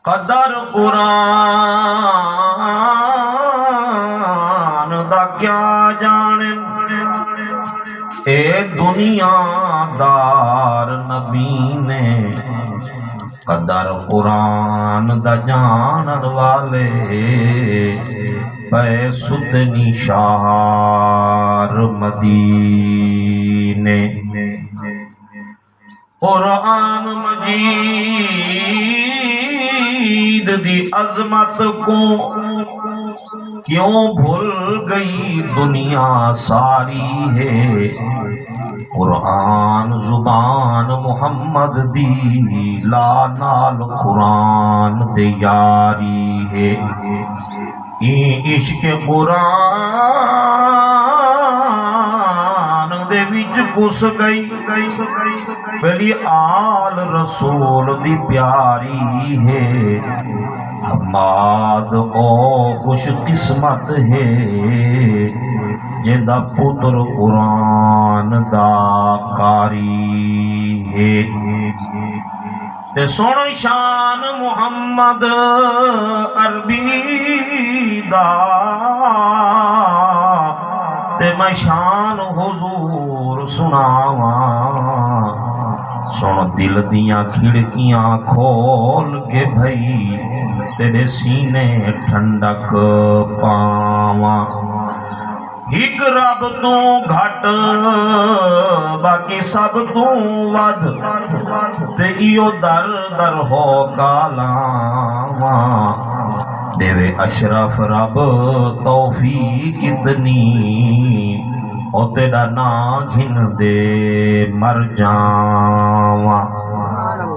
قدر قرآن دا کیا جانے اے دنیا دار نبی نے قدر قرآن دا جانن والے پے ستنی شہر مدینے قرآن مجید دی عظمت کو کیوں بھول گئی دنیا ساری ہے قرآن زبان محمد دی لا نال قرآن دے یاری ہے عشق قرآن دے وچ گھس گئی پہلی آل رسول دی پیاری ہے حماد او خوش قسمت ہے جیندہ پتر قرآن دا قاری ہے تے سن شان محمد عربی دا تے میں شان حضور سناواں سن دل دیاں کھڑکیاں کھول کے بھئی تیرے سینے ٹھنڈک پاواں ایک رب تو گھٹ باقی سب تو ود تے ایو در در ہو کالاواں دیوے اشرف رب توفیق اتنی او تیرا نا گھن دے مر جاواں